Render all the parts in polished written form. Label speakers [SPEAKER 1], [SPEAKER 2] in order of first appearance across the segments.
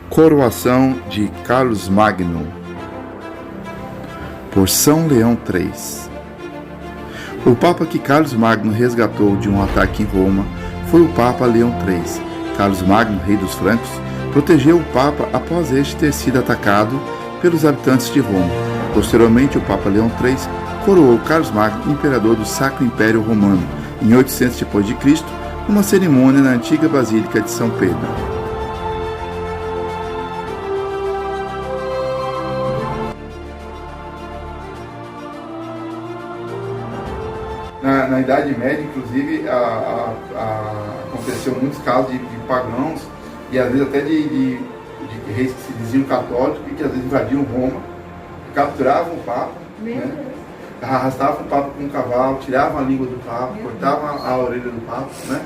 [SPEAKER 1] Coroação de Carlos Magno por São Leão III. O Papa que Carlos Magno resgatou de um ataque em Roma foi o Papa Leão III. Carlos Magno, rei dos francos, protegeu o Papa após este ter sido atacado pelos habitantes de Roma. Posteriormente, o Papa Leão III coroou Carlos Magno imperador do Sacro Império Romano em 800 d.C., numa cerimônia na antiga Basílica de São Pedro. Na Idade Média, inclusive, aconteceu muitos casos de pagãos e às vezes até de reis que se diziam católicos e que às vezes invadiam Roma, capturavam o Papa, né? Arrastavam o Papa com um cavalo, tiravam a língua do Papa, cortavam a orelha do Papa, né?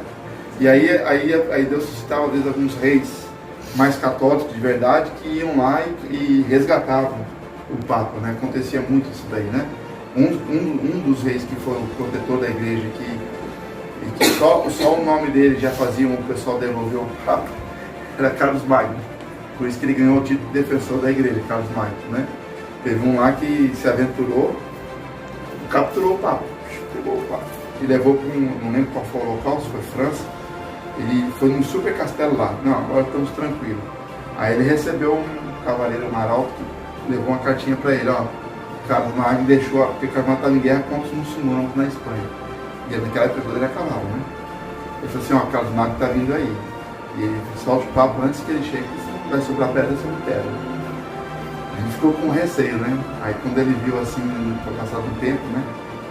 [SPEAKER 1] E aí Deus suscitava às vezes alguns reis mais católicos de verdade que iam lá e resgatavam o Papa, né? Acontecia muito isso daí, né? Um dos reis que foi o protetor da igreja, que só o nome dele já fazia o pessoal devolver o Papa, era Carlos Magno. Por isso que ele ganhou o título de defensor da igreja, Carlos Magno, né? Teve um lá que se aventurou, capturou o Papa, pegou o Papa e levou para não lembro qual foi o local, se foi França. Ele foi num super castelo lá. Não, agora estamos tranquilos. Aí ele recebeu um cavaleiro maralto que levou uma cartinha para ele, ó. Carlos Magno deixou, porque Carlos Magno estava em guerra contra os muçulmanos na Espanha. E naquela época ele era cavalo, né? Ele falou assim, ó, Carlos Magno está vindo aí. E ele solte o papo antes que ele chegue, vai sobrar pedra sobre pedra. A gente ficou com receio, né? Aí quando ele viu assim, por passado um tempo, né?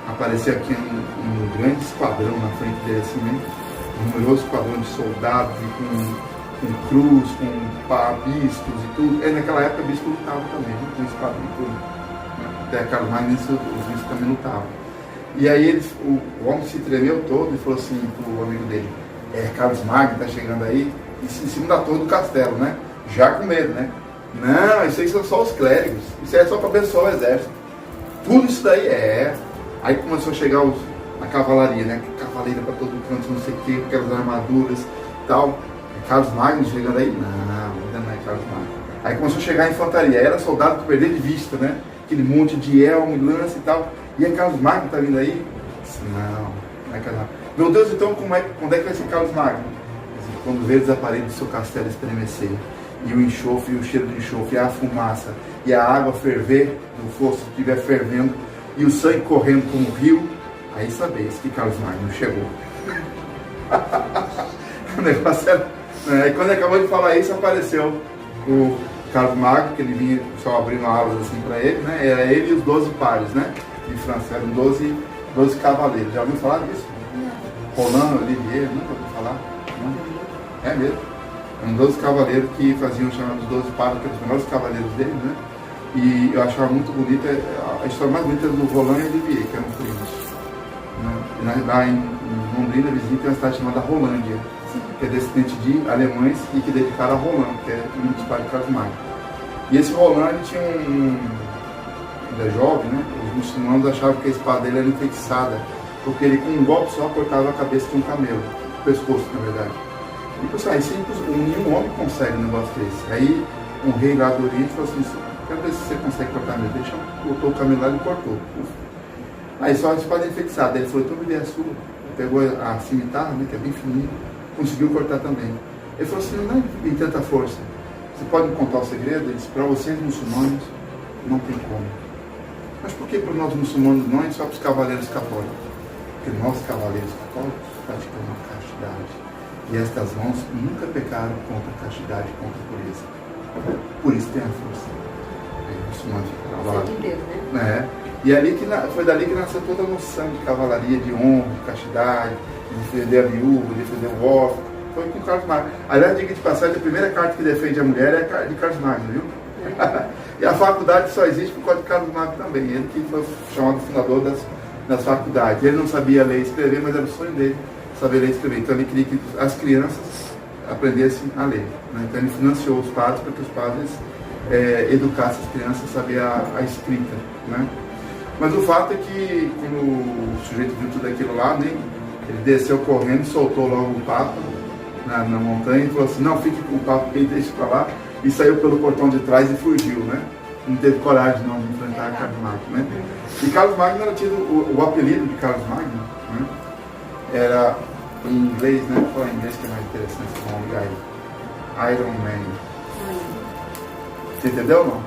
[SPEAKER 1] Apareceu aqui um grande esquadrão na frente dele, assim, né? Um numeroso esquadrão de soldados e com cruz, com bispos e tudo. E naquela época bispo lutava também, né? Com esquadrão e tudo. Até Carlos Magno, os bispos também lutavam. E aí o homem se tremeu todo e falou assim pro amigo dele, Carlos Magno tá chegando aí, em cima da torre do castelo, né? Já com medo, né? Não, isso aí são só os clérigos, isso aí é só para abençoar o exército. Tudo isso daí é. Aí começou a chegar a cavalaria, né? Cavaleira para todo canto, não sei o que, aquelas armaduras e tal. Carlos Magno chegando aí? Não, ainda não é Carlos Magno. Aí começou a chegar a infantaria, era soldado que perder de vista, né? Aquele monte de elmo, lança e tal. E aí Carlos Magno tá vindo aí? Não é Carlos Magno. Meu Deus, então quando é que vai ser Carlos Magno? Quando vê a paredes do seu castelo estremecer, e o enxofre, e o cheiro do enxofre, e a fumaça, e a água ferver no fosso que estiver fervendo, e o sangue correndo como um rio, aí sabeis que Carlos Magno chegou. O negócio era... E quando ele acabou de falar isso, apareceu o Carlos Magno, que ele vinha só abrindo alas assim para ele, né? Era ele e os 12 pares, né? De França, eram 12 cavaleiros. Já ouviu falar disso? Não. Roland, Olivier, nunca ouviu falar? Não. É mesmo. Eram 12 cavaleiros que faziam chamados 12 pares, que eram os melhores cavaleiros dele, né? E eu achava muito bonita, a história mais bonita do Roland e Olivier, que eram primos. Né? Lá em Londrina, vizinho, tem uma cidade chamada Rolândia, que é descendente de alemães e que dedicaram a Roland, que é um dos pais de Carlos Magno. E esse Roland tinha ainda jovem, né? Os muçulmanos achavam que a espada dele era enfeitiçada, porque ele com um golpe só cortava a cabeça de um camelo, o pescoço, na verdade. E pessoal, nenhum homem consegue um negócio desse. Aí um rei lá do Oriente falou assim, quero ver se você consegue cortar meu dedo. Botou o camelo lá e cortou. Aí só a espada enfeitiçada. Ele falou, então me dê a sua. Pegou a cimitarra, né, que é bem fininha, conseguiu cortar também. Ele falou assim, não tem tanta força. Você pode me contar o segredo? Ele disse, para vocês muçulmanos, não tem como. Mas por que para nós muçulmanos não e só para os cavaleiros católicos? Porque nós, cavaleiros católicos, praticamos a castidade. E estas mãos nunca pecaram contra a castidade e contra a pureza. Por isso tem a força. Né? E foi dali que nasceu toda a noção de cavalaria, de honra, de castidade, de defender a viúva, de defender o órfão. Foi com Carlos Magno. Aliás, diga de passagem, a primeira carta que defende a mulher é de Carlos Magno, viu? E a faculdade só existe por causa de Carlos Magno também. Ele que foi chamado fundador das faculdades. Ele não sabia ler e escrever, mas era o sonho dele saber ler e escrever. Então ele queria que as crianças aprendessem a ler. Né? Então ele financiou os padres para que os padres educassem as crianças a saber a escrita. Né? Mas o fato é que, quando o sujeito viu tudo aquilo lá, né, ele desceu correndo, soltou logo o Papa na montanha e falou assim, não, fique com o Papa, ele deixa para lá, e saiu pelo portão de trás e fugiu, né? Não teve coragem não de enfrentar Carlos Magno, né? E Carlos Magno era tido, o apelido de Carlos Magno, né? Era em inglês, né? Qual é em inglês que é mais interessante? Vamos ligar aí. Iron Man. Você entendeu ou não?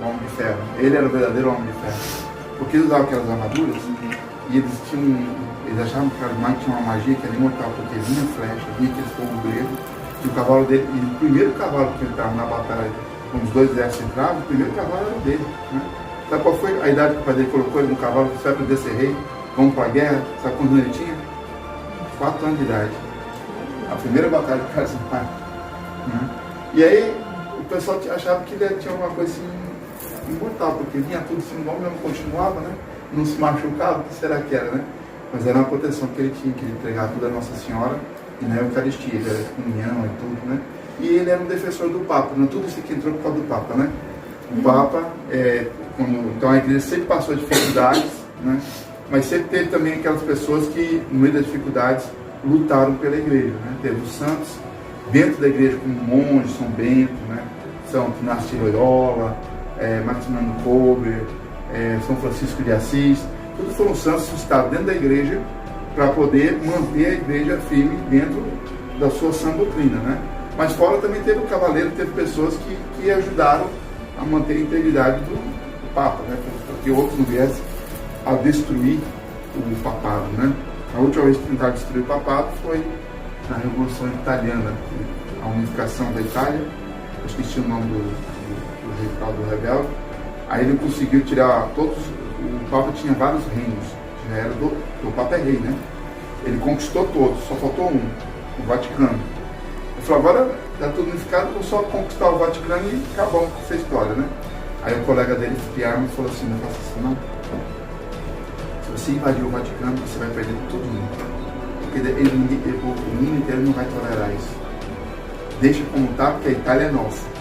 [SPEAKER 1] O Homem de Ferro. Ele era o verdadeiro Homem de Ferro. Porque eles usavam aquelas armaduras e eles achavam que Carlos Magno tinha uma magia que era imortal, porque vinha flecha, vinha aquele fogo grego, e o cavalo dele, e o primeiro cavalo que entrava na batalha, quando os dois exércitos entravam, o primeiro cavalo era o dele, né? Sabe qual foi a idade que o pai dele colocou ele no cavalo, que você vai aprender a ser rei, vamos para a guerra? Sabe quando ele tinha? 4 anos de idade. A primeira batalha de Carlos Magno, né? E aí o pessoal achava que ele tinha uma coisa assim imortal, porque vinha tudo assim, o homem não continuava, né? Não se machucava, o que será que era, né? Mas era uma proteção que ele tinha, que ele entregava tudo a Nossa Senhora e na Eucaristia, ele era comunhão e tudo, né? E ele era um defensor do Papa, né? Tudo isso aqui entrou por causa do Papa, né? O Papa, então a igreja sempre passou dificuldades, né? Mas sempre teve também aquelas pessoas que, no meio das dificuldades, lutaram pela igreja, né? Teve os santos dentro da igreja, como monges, São Bento, né? São Inácio de Loyola, Maximiliano Kolbe, São Francisco de Assis, todos foram santos suscitados dentro da igreja para poder manter a igreja firme dentro da sua sã doutrina, né? Mas fora também teve o cavaleiro, teve pessoas que ajudaram a manter a integridade do Papa, né? Para que outros não viessem a destruir o papado, né? A última vez que tentaram destruir o papado foi na Revolução Italiana, a unificação da Itália. Eu esqueci o nome do rei do rebelde. Aí ele conseguiu tirar todos. O Papa tinha vários reinos, já era o Papa é rei, né? Ele conquistou todos, só faltou um, o Vaticano. Ele falou, agora está tudo unificado, vou só conquistar o Vaticano e acabamos com essa história, né? Aí o colega dele, Piarmo, falou assim, não faça isso não. Se você invadir o Vaticano, você vai perder todo mundo. Porque o mundo inteiro não vai tolerar isso. Deixa como está, porque a Itália é nossa.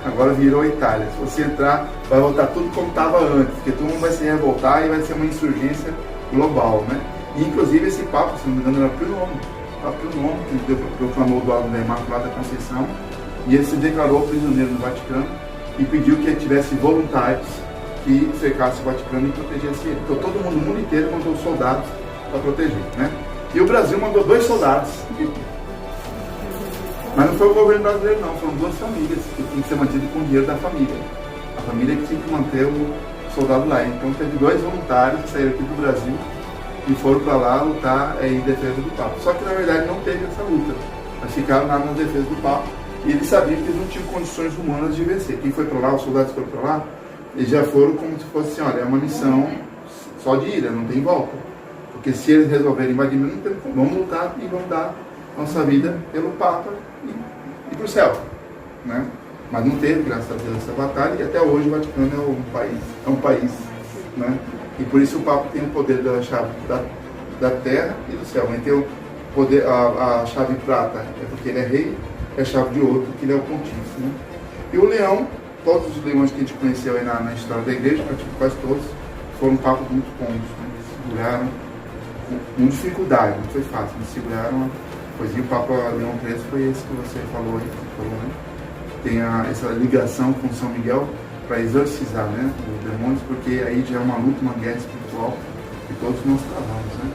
[SPEAKER 1] Agora virou a Itália. Se você entrar, vai voltar tudo como estava antes, porque todo mundo vai se revoltar e vai ser uma insurgência global, né? E, inclusive, esse Papa, se não me engano, era Pio IX, que proclamou o dogma da Imaculada Conceição, e ele se declarou prisioneiro no Vaticano e pediu que tivesse voluntários que cercassem o Vaticano e protegessem ele. Então, todo mundo, o mundo inteiro, mandou soldados para proteger, né? E o Brasil mandou 2 soldados. Mas não foi o governo brasileiro não, foram 2 famílias que tinham que ser mantidas com o dinheiro da família. A família que tinha que manter o soldado lá. Então teve 2 voluntários que saíram aqui do Brasil e foram para lá lutar em defesa do Papa. Só que na verdade não teve essa luta. Mas ficaram lá na defesa do Papa e eles sabiam que eles não tinham condições humanas de vencer. Quem foi para lá, os soldados que foram para lá, eles já foram como se fosse assim, olha, é uma missão só de ida, não tem volta. Porque se eles resolverem invadir, não tem como. Vamos lutar e vamos dar nossa vida pelo Papa e para o céu, né? Mas não teve, graças a Deus, essa batalha, e até hoje o Vaticano é um país, né? E por isso o Papa tem o poder da chave da terra e do céu. Ele tem o poder, a chave prata é porque ele é rei, e a chave de ouro porque ele é o pontífice, né? E o leão, todos os leões que a gente conheceu aí na história da igreja, praticamente quase todos, foram papas muito bons, né? Seguraram com dificuldade, não foi fácil, mas seguraram. Pois e o Papa Leão XIII foi esse que você falou aí, né? Tem essa ligação com São Miguel para exorcizar, né, os demônios, porque aí já é uma luta, uma guerra espiritual que todos nós travamos, né?